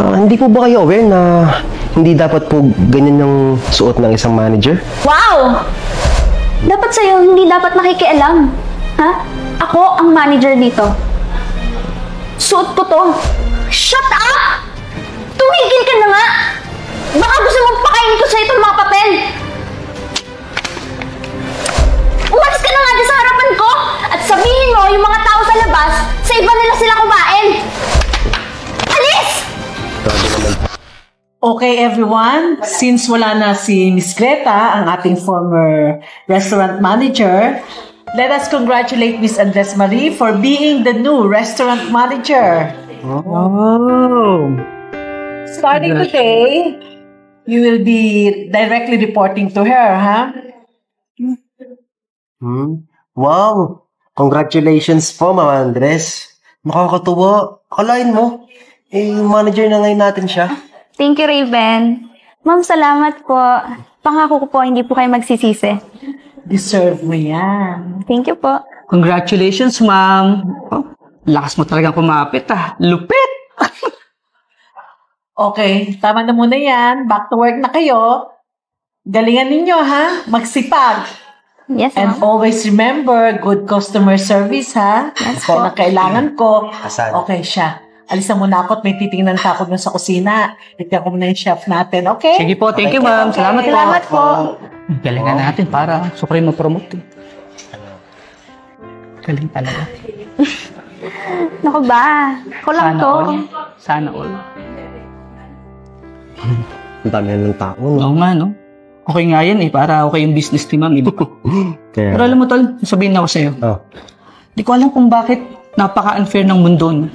Hindi po ba kayo aware na hindi dapat po ganyan yung suot ng isang manager? Wow! Dapat sa'yo, hindi dapat nakikialam. Ha? Ako ang manager dito. Suot ko to. Shut up! Tumigil ka na nga! Baka gusto mong pakainin ko sa'yo itong mga papel! Umalis ka na nga dyan sa harapan ko! At sabihin mo yung mga tao sa labas, sa iba nila sila kumain! Alis! Okay, everyone. Since wala na si Miss Greta, ang ating former restaurant manager, let us congratulate Miss Andres Marie for being the new restaurant manager. Oh! Starting today, you will be directly reporting to her, huh? Wow! Congratulations po, Mama Andres. Makakatuwa. Akalain mo, manager na ngayon natin siya. Thank you, Raven. Ma'am, salamat po. Pangako ko po, hindi po kayo magsisisi. Deserve mo yan. Thank you po. Congratulations, ma'am. Oh, lakas mo talagang kumapit, ah. Lupit! Okay, tama na muna yan. Back to work na kayo. Galingan ninyo, ha? Magsipag. Yes, And ma'am. always remember, good customer service, ha? Yes, Kung na kailangan ko. Asan? Okay siya. Alisan muna ako at may titingnan pa ako dun sa kusina. Tignan ko muna yung chef natin, okay? Sige po, thank you, ma'am. Salamat po. Salamat po. Galingan natin para sukrey ma-promote. Galing talaga. Naku ba? Ako lang Sana to. all. Sana all. Ang dami na ng tao, no? Oo nga, no? Okay nga yan, para okay yung business ni ma'am. Kaya, Pero alam mo, tol, sabihin ako sa'yo. oh. Di ko alam kung bakit napaka-unfair ng mundo, no?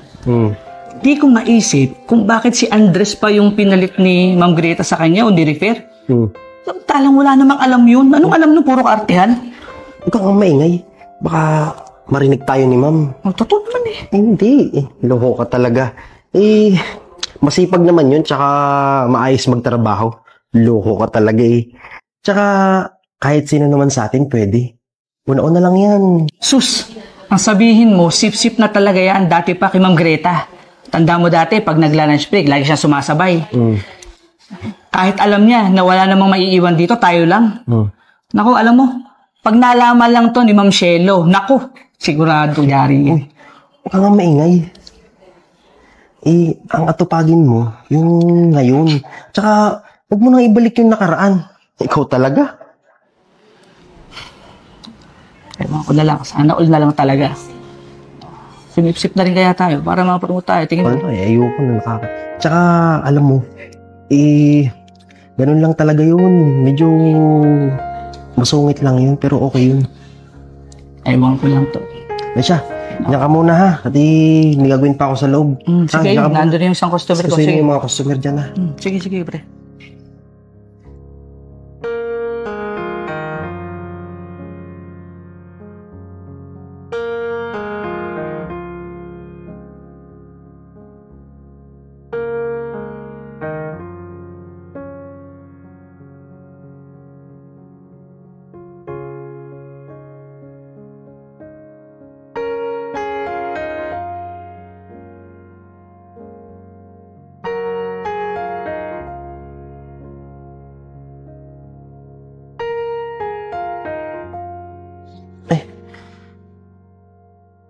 Di ko maisip kung bakit si Andres pa yung pinalit ni Ma'am Greta sa kanya o ni-refer. Talang wala namang alam yun. Anong alam no? Puro kaartihan. Huwag kang maingay. Baka marinig tayo ni Ma'am. Totoo naman eh. Hindi. Loko ka talaga. Masipag naman yun, tsaka maayos magtrabaho. Loko ka talaga Tsaka kahit sino naman sa atin pwede. Una-una lang yan. Sus, ang sabihin mo, sip-sip na talaga yan dati pa kay Ma'am Greta. Tanda mo dati, pag nagla-lunch break, lagi siya sumasabay. Kahit alam niya na wala namang maiiwan dito, tayo lang. Naku, alam mo, pag nalaman lang to ni Ma'am Shelo, naku, sigurado yari yan. Huwag kang maingay. Ang atupagin mo, yung ngayon. Tsaka, huwag mo nang ibalik yung nakaraan. Ikaw talaga. Ewan ko na lang, sana all na lang talaga. Sumipsip na rin kaya tayo para makapromote tayo. Tingin mo. Ano, ayoko na nakaka. Tsaka, alam mo, ganun lang talaga yun. Medyo masungit lang yun, pero okay yun. Ewan ko lang to. Nasya, diyan ka muna ha. Kasi nagagawin pa ako sa loob. Sige, nandun yung isang customer ko. Sige, Sige, yung mga customer dyan ha. sige, pre.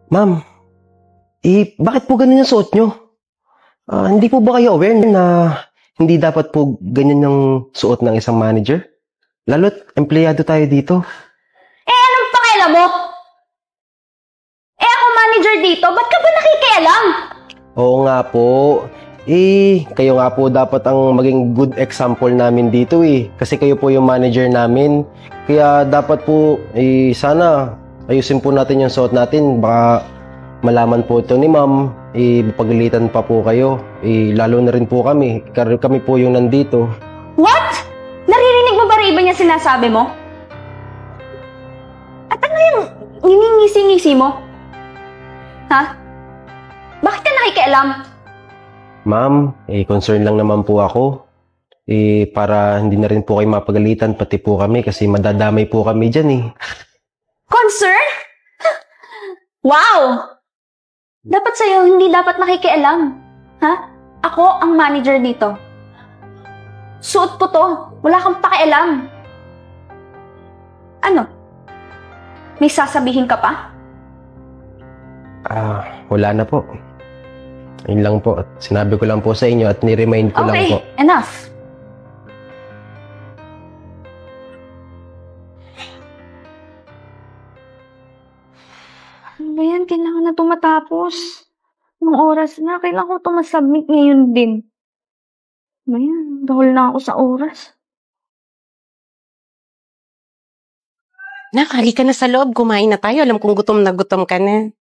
Ma'am, bakit po ganun yung suot nyo? Hindi po ba kayo aware na hindi dapat po ganyan yung suot ng isang manager? Lalo't empleyado tayo dito. Anong pakialam mo? Ako manager dito, ba't ka ba nakikialam? Oo nga po. Kayo nga po dapat ang maging good example namin dito Kasi kayo po yung manager namin. Kaya dapat po, sana ayusin po natin yung suot natin. Baka malaman po ito ni ma'am, pagalitan pa po kayo. Lalo na rin po kami. Kami po yung nandito. What? Naririnig mo ba, Raven, yung sinasabi mo? At ano yung ngingisi-ngisi mo? Ha? Bakit ka nakikialam? Ma'am, concern lang naman po ako. Para hindi na rin po kayo mapagalitan, pati po kami kasi madadamay po kami dyan Concern? Wow! Dapat sa'yo, hindi dapat nakikialam. Ha? Ako ang manager dito. Suot ko to. Wala kang pakialam. Ano? May sasabihin ka pa? Wala na po. Yun lang po. At sinabi ko lang po sa inyo at ni-remind ko lang po. Okay, enough. Ano ba yan? Kailangan na tumatapos. Anong oras na? Kailangan ko ito masubmit ngayon din. Ano ba yan? Dahil na ako sa oras. Nak, halika na sa loob. Kumain na tayo. Alam kong gutom na gutom ka na.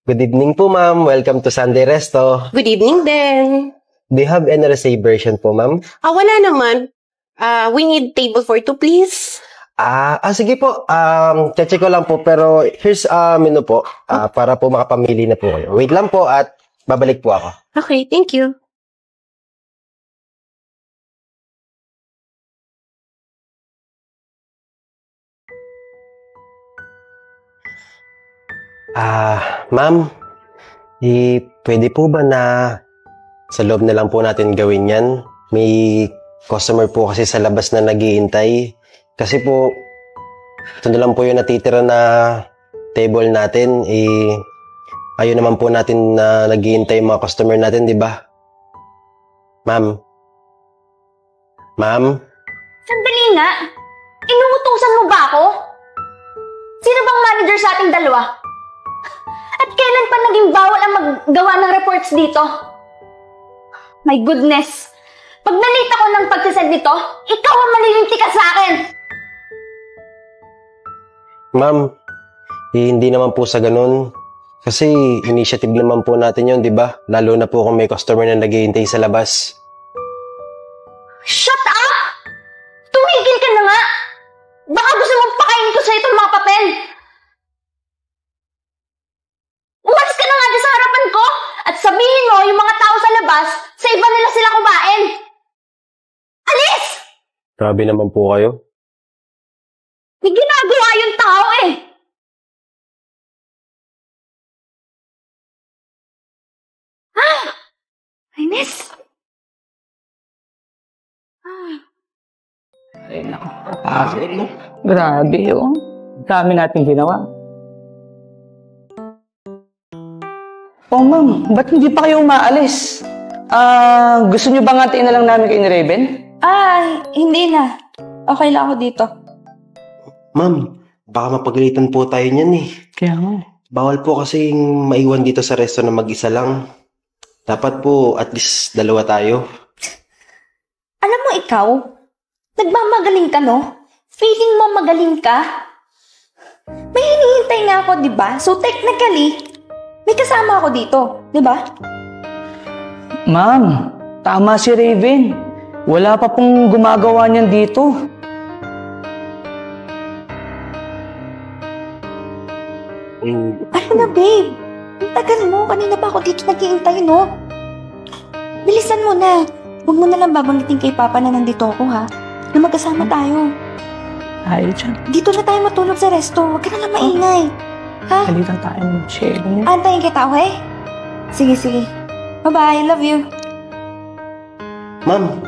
Good evening po, ma'am. Welcome to Sunday Resto. Good evening din. Do you have any reservation po, ma'am? Wala naman. We need table for two, please. Sige po. Check ko lang po. Pero here's menu po. Para po makapamili na po kayo. Wait lang po at babalik po ako. Okay, thank you. Ma'am, pwede po ba na sa loob na lang po natin gawin yan? May customer po kasi sa labas na naghihintay. Kasi po, ito na lang po yung natitira na table natin. Ayun naman po natin na naghihintay yung mga customer natin, di ba? Ma'am? Ma'am? Sandali nga. Inuutusan mo ba ako? Sino bang manager sa ating dalawa? At kailan pa naging bawal ang maggawa ng reports dito? My goodness! Pag nalita ko ng pagsasend nito, ikaw ang malilinti ka sa akin! Ma'am, hindi naman po sa ganun. Kasi initiative naman po natin yun, di ba? Lalo na po kung may customer na naghihintay sa labas. Shut up! Tumigil ka na nga! Baka gusto mong pakainin ko sa itong mga papel! Umalis ka na nga sa harapan ko at sabihin mo yung mga tao sa labas, sa iba nila sila kumain! Alis! Grabe naman po kayo. May ginagawa yung tao eh! Ines! Ay, naku. Grabe, oh. Dami natin ginawa. Oh, ma'am, ba't hindi pa kayo umaalis? Gusto niyo bang hatiin na lang namin kayo ni Raven? Hindi na. Okay lang ako dito. Ma'am, baka mapagalitan po tayo niyan eh. Kaya nga. Bawal po kasing maiwan dito sa resto na mag-isa lang. Dapat po at least dalawa tayo. Alam mo ikaw, nagmamagaling ka no? Feeling mo magaling ka? May hinihintay nga ako, di ba? So technically, may kasama ako dito, di ba? Ma'am, tama si Raven. Wala pa pong gumagawa niyan dito. Ano na, babe? Ang tagal mo. Kanina pa ako dito nag-iintay, no? Bilisan mo na. Huwag mo na lang babanggitin kay Papa na nandito ako, ha? Na magkasama tayo. Ay, dyan. Dito na tayo matulog sa resto. Huwag ka na lang maingay. Ha? Halitan tayo ng shell niya. Antayin kita, okay? Sige, sige. Bye-bye. Love you. Ma'am,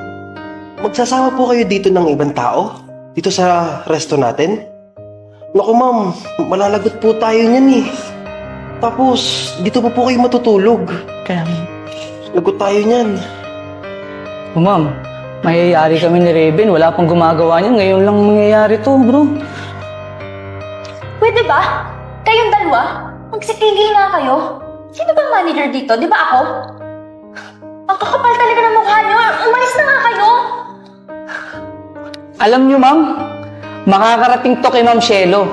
magsasama po kayo dito ng ibang tao? Dito sa resto natin? Naku ma'am, malalagot po tayo niyan eh. Tapos, dito pa po kayo matutulog. Kaya, Lagot tayo niyan. oh, ma'am, mayayari kami ni Raven. Wala pang gumagawa niyan. Ngayon lang mangyayari to, bro. Pwede ba? Kayong dalawa? Magsitigil nga kayo. Sino bang manager dito? Di ba ako? Ang kakapal talaga ng mukha niyo. Umalis na nga kayo. Alam niyo, ma'am, makakarating to kay Ma'am Shelo.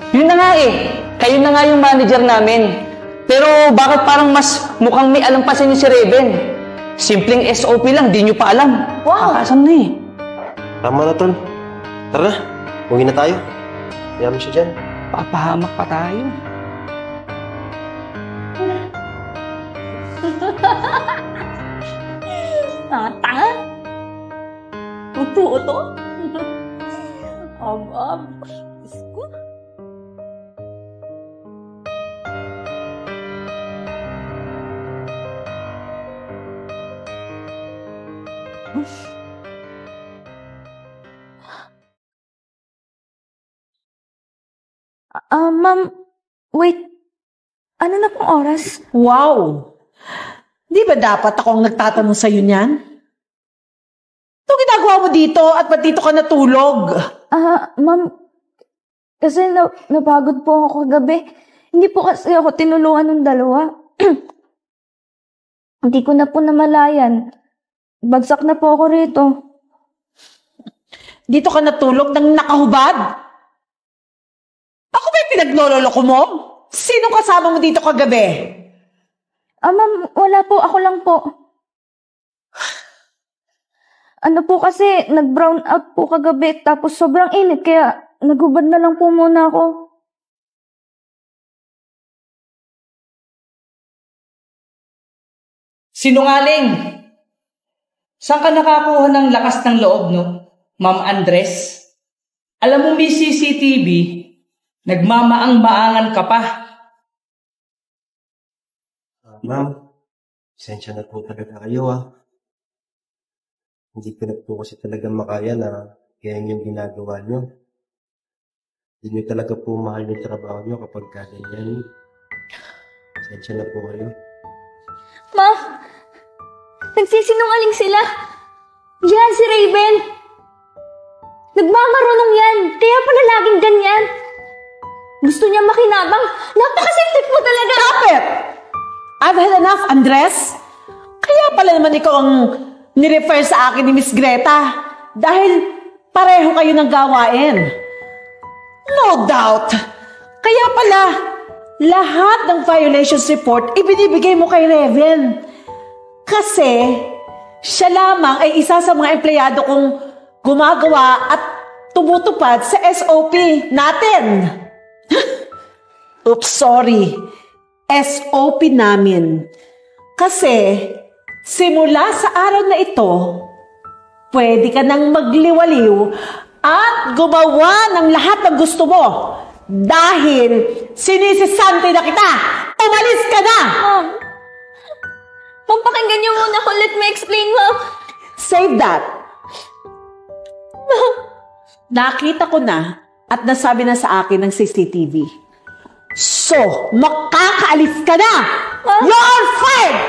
Yun na nga eh. Kayo na nga yung manager namin. Pero bakit parang mas mukhang may alam pa sa inyo si Raven? Simpleng SOP lang, di nyo pa alam. Wow. Kakasam na eh. Tama na, Tol. Tara na, uwi na tayo. Hayaan mo siya dyan. Papahamak pa tayo. Tanga? Totoo to? Diyos ko. Ma'am, wait. Ano na pong oras? Wow! Di ba dapat ako ang nagtatanong sa'yo niyan? Ito ginagawa mo dito at ba't dito ka natulog? Ma'am, kasi napagod po ako kagabi. Hindi po kasi ako tinulungan ng dalawa. Hindi ko na po namalayan. Bagsak na po ako rito. Dito ka natulog nang nakahubad? Ako ba yung pinaglololoko mo? Sino kasama mo dito kagabi? Ma'am, wala po. Ako lang po. Ano po kasi, nag-brown out po kagabi tapos sobrang init kaya naghubad na lang po muna ako. Sinungaling! Saan ka nakakuha ng lakas ng loob, no? Ma'am Andres? Alam mo may CCTV, nagmamaang-maangan ka pa. Ma'am, pasensya na po talaga kayo Hindi ko na po kasi talaga makaya na ganyan yung ginagawa nyo. Hindi nyo talaga po mahal yung trabaho nyo kapag ganyan. Pasensya na po kayo. Ma! Nagsisinungaling sila! Yan si Raven! Nagmamarunong yan! Kaya pala laging ganyan! Gusto niya makinabang! Napakasiptip mo talaga! Stop it! I've had enough, Andres! Kaya pala naman ikaw ang nirefer sa akin ni Miss Greta dahil pareho kayo ng gawain. No doubt! Kaya pala, lahat ng violations report ibinibigay mo kay Raven. Kasi, siya lamang ay isa sa mga empleyado kong gumagawa at tumutupad sa SOP natin. Oops, sorry. SOP namin. Kasi, simula sa araw na ito, pwede ka nang magliwaliw at gumawa ng lahat ng gusto mo. Dahil sinisisante na kita. Umalis ka na! Ma'am, pakinggan niyo muna ako. Let me explain, ma'am. Save that. Nakita ko na at nasabi na sa akin ng CCTV. So, makakaalis ka na! You're fired!